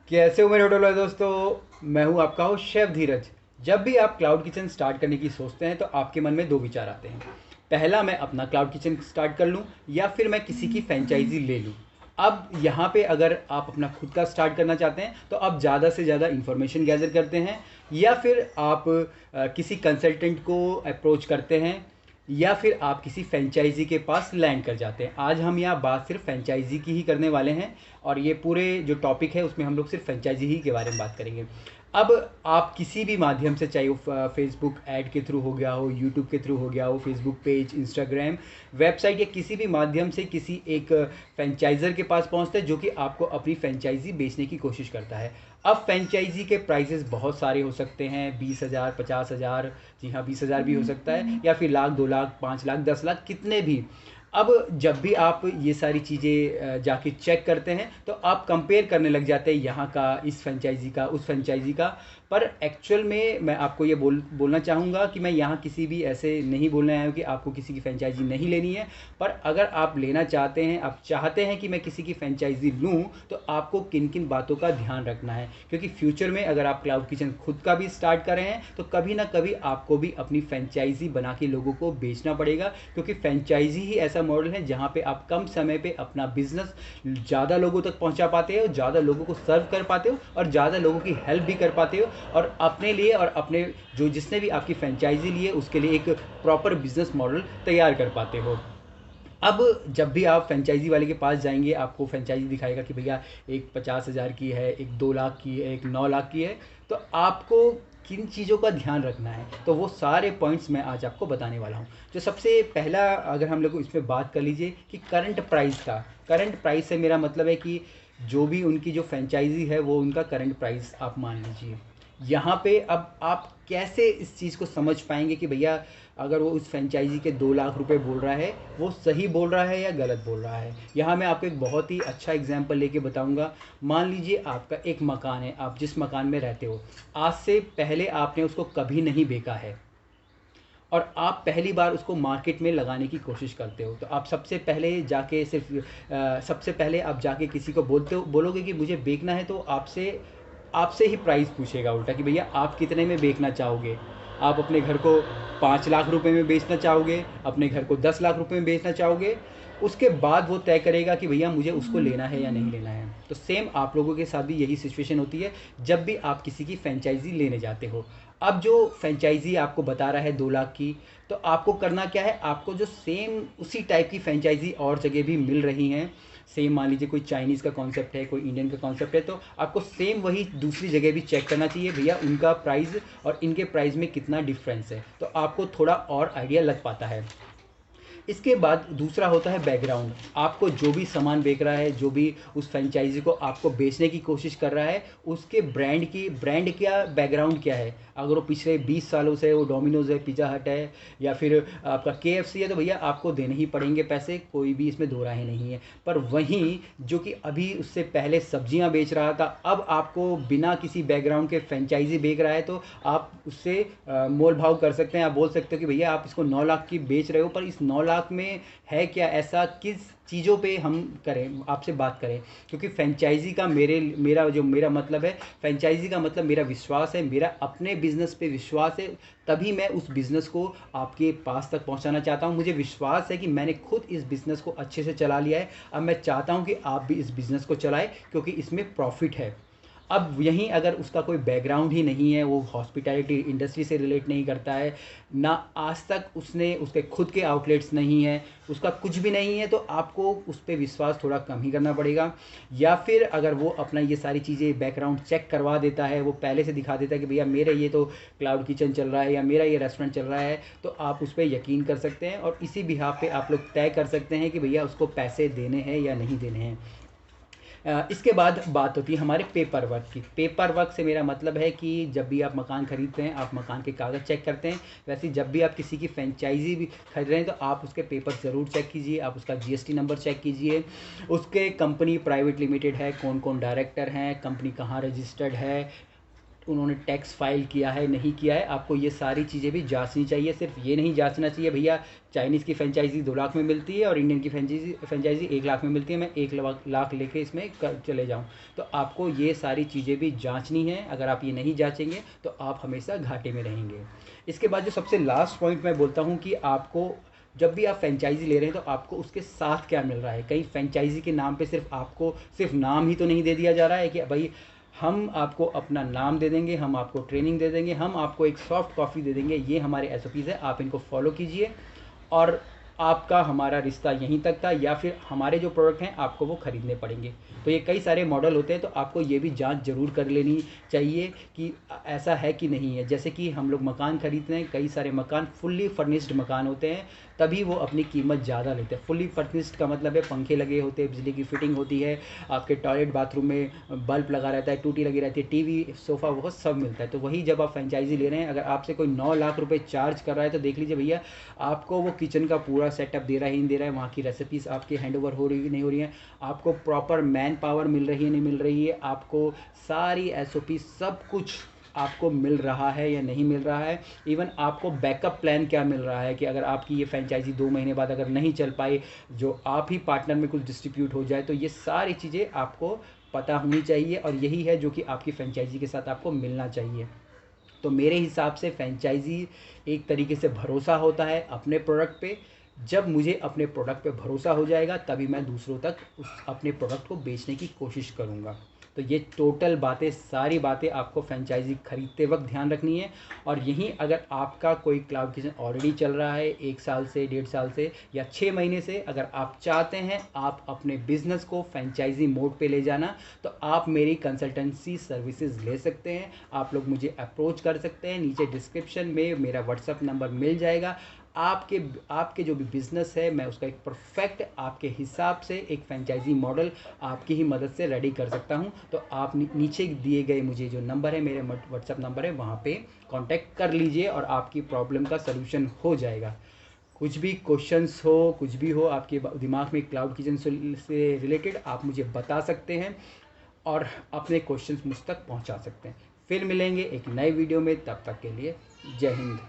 कैसे हो मेरे होटल वाले दोस्तों। मैं हूं आपका होस्ट शेफ धीरज। जब भी आप क्लाउड किचन स्टार्ट करने की सोचते हैं तो आपके मन में दो विचार आते हैं। पहला, मैं अपना क्लाउड किचन स्टार्ट कर लूं या फिर मैं किसी की फ्रेंचाइजी ले लूं। अब यहाँ पे अगर आप अपना खुद का स्टार्ट करना चाहते हैं तो आप ज़्यादा से ज़्यादा इंफॉर्मेशन गैदर करते हैं या फिर आप किसी कंसल्टेंट को अप्रोच करते हैं या फिर आप किसी फ्रेंचाइजी के पास लैंड कर जाते हैं। आज हम यहाँ बात सिर्फ फ्रेंचाइजी की ही करने वाले हैं और ये पूरे जो टॉपिक है उसमें हम लोग सिर्फ फ्रेंचाइजी ही के बारे में बात करेंगे। अब आप किसी भी माध्यम से, चाहे वो फेसबुक ऐड के थ्रू हो गया हो, यूट्यूब के थ्रू हो गया हो, फेसबुक पेज, इंस्टाग्राम, वेबसाइट या किसी भी माध्यम से किसी एक फ्रेंचाइज़र के पास पहुंचते हैं जो कि आपको अपनी फ्रेंचाइजी बेचने की कोशिश करता है। अब फ्रेंचाइजी के प्राइजेस बहुत सारे हो सकते हैं, 20,000, 50,000, जी हाँ 20,000 भी हो सकता है, या फिर लाख, 2 लाख, 5 लाख, 10 लाख, कितने भी। अब जब भी आप ये सारी चीज़ें जाके चेक करते हैं तो आप कंपेयर करने लग जाते हैं यहाँ का, इस फ्रेंचाइजी का, उस फ्रेंचाइजी का। पर एक्चुअल में मैं आपको ये बोलना चाहूँगा कि मैं यहाँ किसी भी ऐसे नहीं बोलने आया हूँ कि आपको किसी की फ्रेंचाइजी नहीं लेनी है। पर अगर आप लेना चाहते हैं, आप चाहते हैं कि मैं किसी की फ्रेंचाइजी लूँ, तो आपको किन किन बातों का ध्यान रखना है, क्योंकि फ्यूचर में अगर आप क्लाउड किचन खुद का भी स्टार्ट कर रहे हैं तो कभी ना कभी आपको भी अपनी फ्रेंचाइजी बना के लोगों को बेचना पड़ेगा, क्योंकि फ्रेंचाइजी ही ऐसा मॉडल है जहाँ पे आप कम समय पे अपना बिजनेस ज़्यादा लोगों तक पहुँचा पाते हो, ज़्यादा लोगों को सर्व कर पाते हो और ज़्यादा लोगों की हेल्प भी कर पाते हो, और अपने लिए और अपने जो जिसने भी आपकी फ्रेंचाइजी ली है उसके लिए एक प्रॉपर बिजनेस मॉडल तैयार कर पाते हो। अब जब भी आप फ्रेंचाइजी वाले के पास जाएंगे, आपको फ्रेंचाइजी दिखाएगा कि भैया एक 50,000 की है, एक 2 लाख की है, एक 9 लाख की है, तो आपको किन चीज़ों का ध्यान रखना है, तो वो सारे पॉइंट्स मैं आज आपको बताने वाला हूँ। जो सबसे पहला, अगर हम लोग इसमें बात कर लीजिए कि करंट प्राइस का। करंट प्राइस से मेरा मतलब है कि जो भी उनकी जो फ्रेंचाइजी है वो उनका करंट प्राइस आप मान लीजिए। यहाँ पे अब आप कैसे इस चीज़ को समझ पाएंगे कि भैया अगर वो उस फ्रेंचाइजी के 2 लाख रुपए बोल रहा है, वो सही बोल रहा है या गलत बोल रहा है। यहाँ मैं आपको एक बहुत ही अच्छा एग्जांपल लेके बताऊंगा। मान लीजिए आपका एक मकान है, आप जिस मकान में रहते हो, आज से पहले आपने उसको कभी नहीं बेचा है और आप पहली बार उसको मार्केट में लगाने की कोशिश करते हो, तो आप सबसे पहले जाके सबसे पहले आप जाके किसी को बोलोगे कि मुझे बेचना है, तो आपसे आपसे ही प्राइस पूछेगा उल्टा कि भैया आप कितने में बेचना चाहोगे। आप अपने घर को 5 लाख रुपए में बेचना चाहोगे, अपने घर को 10 लाख रुपए में बेचना चाहोगे। उसके बाद वो तय करेगा कि भैया मुझे उसको लेना है या नहीं लेना है। तो सेम आप लोगों के साथ भी यही सिचुएशन होती है जब भी आप किसी की फ्रेंचाइजी लेने जाते हो। अब जो फ्रेंचाइजी आपको बता रहा है 2 लाख की, तो आपको करना क्या है, आपको जो सेम उसी टाइप की फ्रेंचाइजी और जगह भी मिल रही हैं, सेम मान लीजिए कोई चाइनीज़ का कॉन्सेप्ट है, कोई इंडियन का कॉन्सेप्ट है, तो आपको सेम वही दूसरी जगह भी चेक करना चाहिए भैया उनका प्राइस और इनके प्राइस में कितना डिफरेंस है, तो आपको थोड़ा और आइडिया लग पाता है। इसके बाद दूसरा होता है बैकग्राउंड। आपको जो भी सामान बेच रहा है, जो भी उस फ्रेंचाइजी को आपको बेचने की कोशिश कर रहा है, उसके ब्रांड क्या बैकग्राउंड क्या है। अगर वो पिछले 20 सालों से वो डोमिनोज है, पिज़्ज़ा हट है, या फिर आपका KFC है, तो भैया आपको देने ही पड़ेंगे पैसे, कोई भी इसमें दो राहें नहीं है। पर वहीं जो कि अभी उससे पहले सब्जियां बेच रहा था, अब आपको बिना किसी बैकग्राउंड के फ्रेंचाइजी बेच रहा है, तो आप उससे मोल भाव कर सकते हैं। आप बोल सकते हो कि भैया आप इसको 9 लाख की बेच रहे हो, पर इस 9 लाख में है क्या ऐसा, किस चीज़ों पे हम करें, आपसे बात करें। क्योंकि फ्रेंचाइजी का मेरा मतलब है, फ्रेंचाइजी का मतलब मेरा विश्वास है, मेरा अपने बिजनेस पे विश्वास है, तभी मैं उस बिज़नेस को आपके पास तक पहुंचाना चाहता हूं। मुझे विश्वास है कि मैंने खुद इस बिज़नेस को अच्छे से चला लिया है, अब मैं चाहता हूं कि आप भी इस बिज़नेस को चलाएं, क्योंकि इसमें प्रॉफिट है। अब यहीं अगर उसका कोई बैकग्राउंड ही नहीं है, वो हॉस्पिटैलिटी इंडस्ट्री से रिलेट नहीं करता है, ना आज तक उसके खुद के आउटलेट्स नहीं है, उसका कुछ भी नहीं है, तो आपको उस पर विश्वास थोड़ा कम ही करना पड़ेगा। या फिर अगर वो अपना ये सारी चीज़ें बैकग्राउंड चेक करवा देता है, वो पहले से दिखा देता है कि भैया मेरा ये तो क्लाउड किचन चल रहा है या मेरा ये रेस्टोरेंट चल रहा है, तो आप उस पर यकीन कर सकते हैं और इसी बिहाफ पे आप लोग तय कर सकते हैं कि भैया उसको पैसे देने हैं या नहीं देने हैं। इसके बाद बात होती है हमारे पेपर वर्क की। पेपर वर्क से मेरा मतलब है कि जब भी आप मकान खरीदते हैं, आप मकान के कागज़ चेक करते हैं, वैसे जब भी आप किसी की फ्रेंचाइजी भी खरीद रहे हैं तो आप उसके पेपर ज़रूर चेक कीजिए। आप उसका GST नंबर चेक कीजिए, उसके कंपनी प्राइवेट लिमिटेड है, कौन कौन डायरेक्टर हैं, कंपनी कहाँ रजिस्टर्ड है, उन्होंने टैक्स फाइल किया है नहीं किया है, आपको ये सारी चीज़ें भी जांचनी चाहिए। सिर्फ ये नहीं जांचना चाहिए भैया चाइनीज़ की फ्रेंचाइजी 2 लाख में मिलती है और इंडियन की फ्रेंचाइजी 1 लाख में मिलती है, मैं 1 लाख लेके इसमें चले जाऊँ। तो आपको ये सारी चीज़ें भी जांचनी है। अगर आप ये नहीं जांचेंगे तो आप हमेशा घाटे में रहेंगे। इसके बाद जो सबसे लास्ट पॉइंट मैं बोलता हूँ कि आपको जब भी आप फ्रेंचाइजी ले रहे हैं तो आपको उसके साथ क्या मिल रहा है। कहीं फ्रेंचाइजी के नाम पे सिर्फ आपको सिर्फ नाम ही तो नहीं दे दिया जा रहा है कि भाई हम आपको अपना नाम दे देंगे, हम आपको ट्रेनिंग दे देंगे, हम आपको एक सॉफ्ट कॉफ़ी दे देंगे, ये हमारे एसओपीज़ है, आप इनको फॉलो कीजिए और आपका हमारा रिश्ता यहीं तक था, या फिर हमारे जो प्रोडक्ट हैं आपको वो ख़रीदने पड़ेंगे। तो ये कई सारे मॉडल होते हैं, तो आपको ये भी जांच ज़रूर कर लेनी चाहिए कि ऐसा है कि नहीं है। जैसे कि हम लोग मकान खरीदते हैं, कई सारे मकान फुल्ली फर्निश्ड मकान होते हैं, तभी वो अपनी कीमत ज़्यादा लेते हैं। फुल्ली फर्निश्ड का मतलब है पंखे लगे होते हैं, बिजली की फिटिंग होती है, आपके टॉयलेट बाथरूम में बल्ब लगा रहता है, टूटी लगी रहती है, टीवी सोफ़ा वो सब मिलता है। तो वही जब आप फ्रेंचाइजी ले रहे हैं, अगर आपसे कोई 9 लाख रुपए चार्ज कर रहा है तो देख लीजिए भैया आपको वो किचन का पूरा सेटअप दे रहा है ही नहीं दे रहा है, वहाँ की रेसिपीज़ आपके हैंड ओवर हो रही है नहीं हो रही हैं, आपको प्रॉपर मैन पावर मिल रही है नहीं मिल रही है, आपको सारी एसओपी सब कुछ आपको मिल रहा है या नहीं मिल रहा है। इवन आपको बैकअप प्लान क्या मिल रहा है कि अगर आपकी ये फ्रेंचाइजी 2 महीने बाद अगर नहीं चल पाई, जो आप ही पार्टनर में कुछ डिस्ट्रीब्यूट हो जाए, तो ये सारी चीज़ें आपको पता होनी चाहिए और यही है जो कि आपकी फ्रेंचाइजी के साथ आपको मिलना चाहिए। तो मेरे हिसाब से फ्रेंचाइजी एक तरीके से भरोसा होता है अपने प्रोडक्ट पे। जब मुझे अपने प्रोडक्ट पे भरोसा हो जाएगा तभी मैं दूसरों तक उस अपने प्रोडक्ट को बेचने की कोशिश करूँगा। तो ये टोटल बातें सारी बातें आपको फ्रेंचाइजी खरीदते वक्त ध्यान रखनी है। और यहीं अगर आपका कोई क्लाउड किचन ऑलरेडी चल रहा है 1 साल से 1.5 साल से या 6 महीने से, अगर आप चाहते हैं आप अपने बिजनेस को फ्रेंचाइजी मोड पे ले जाना, तो आप मेरी कंसल्टेंसी सर्विसेज ले सकते हैं। आप लोग मुझे अप्रोच कर सकते हैं, नीचे डिस्क्रिप्शन में मेरा व्हाट्सअप नंबर मिल जाएगा। आपके जो भी बिज़नेस है मैं उसका एक परफेक्ट आपके हिसाब से एक फ्रेंचाइजी मॉडल आपकी ही मदद से रेडी कर सकता हूं। तो आप नीचे दिए गए मुझे जो नंबर है, मेरे व्हाट्सअप नंबर है, वहां पे कांटेक्ट कर लीजिए और आपकी प्रॉब्लम का सलूशन हो जाएगा। कुछ भी क्वेश्चंस हो, कुछ भी हो आपके दिमाग में क्लाउड किचन से रिलेटेड, आप मुझे बता सकते हैं और अपने क्वेश्चंस मुझ तक पहुंचा सकते हैं। फिर मिलेंगे एक नए वीडियो में, तब तक के लिए जय हिंद।